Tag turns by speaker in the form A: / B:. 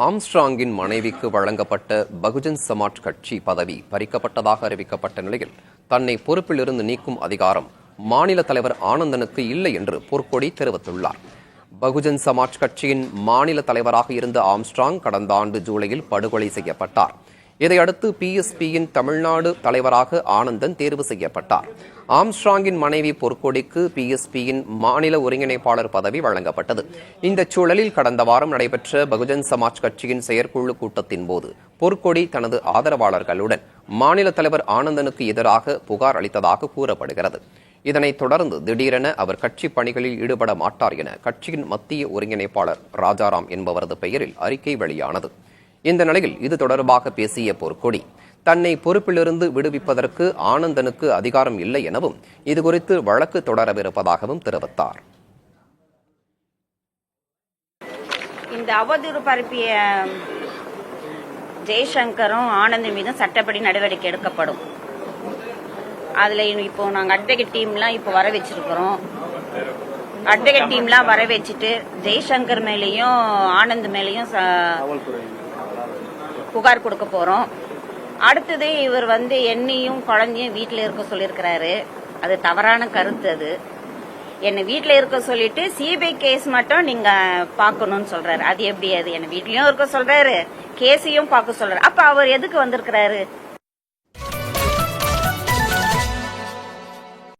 A: ஆம்ஸ்ட்ராங்கின் மனைவிக்கு வழங்கப்பட்ட பகுஜன் சமாஜ் கட்சி பதவி பறிக்கப்பட்டதாக அறிவிக்கப்பட்ட நிலையில் தன்னை பொறுப்பிலிருந்து நீக்கும் அதிகாரம் மாநில தலைவர் ஆனந்தனுக்கு இல்லை என்று பொற்கொடி தெரிவித்துள்ளார். பகுஜன் சமாஜ் கட்சியின் மாநில தலைவராக இருந்த ஆம்ஸ்ட்ராங் கடந்த ஆண்டு ஜூலையில் படுகொலை செய்யப்பட்டார். இதையடுத்து பிஎஸ்பியின் தமிழ்நாடு தலைவராக ஆனந்தன் தேர்வு செய்யப்பட்டார். ஆம்ஸ்ட்ராங்கின் மனைவி பொற்கொடிக்கு பிஎஸ்பியின் மாநில ஒருங்கிணைப்பாளர் பதவி வழங்கப்பட்டது. இந்த சூழலில் கடந்த வாரம் நடைபெற்ற பகுஜன் சமாஜ் கட்சியின் செயற்குழு கூட்டத்தின் போது பொற்கொடி தனது ஆதரவாளர்களுடன் மாநில தலைவர் ஆனந்தனுக்கு எதிராக புகார் அளித்ததாக கூறப்படுகிறது. இதனைத் தொடர்ந்து திடீரென அவர் கட்சி பணிகளில் ஈடுபட மாட்டார் என கட்சியின் மத்திய ஒருங்கிணைப்பாளர் ராஜாராம் என்பவரது பெயரில் அறிக்கை வெளியானது. இந்த நிலையில் இது தொடர்பாக பேசிய பொற்கொடி தன்னை பொறுப்பிலிருந்து விடுவிப்பதற்கு ஆனந்தனுக்கு அதிகாரம் இல்லை எனவும் இதுகுறித்து வழக்கு தொடரவிருப்பதாகவும் தெரிவித்தார்.
B: இந்த அவதூறு பரப்பிய ஜெய்சங்கரும் ஆனந்தன் மீதும் சட்டப்படி நடவடிக்கை எடுக்கப்படும். அதுல இப்போ நாங்க அட்வொகேட் டீம்லாம் இப்போ வர வச்சிருக்கிறோம். அட்வொகேட் டீம்லாம் வர வச்சுட்டு ஜெய்சங்கர் மேலேயும் ஆனந்த் மேலேயும் புகார் கொடுக்க போறோம். அடுத்தது இவர் என்னையும் குழந்தையும் வீட்டில் இருக்க சொல்லியிருக்கிறாரு. அது தவறான கருத்து. அது என்னை வீட்டில் இருக்க சொல்லிட்டு சிபிஐ கேஸ் மட்டும் நீங்க பாக்கணும்னு சொல்றாரு. அது எப்படி? அது என்ன வீட்லயும் இருக்க சொல்றாரு, கேஸையும் பார்க்க சொல்றாரு. அப்ப அவர் எதுக்கு வந்திருக்கிறாரு?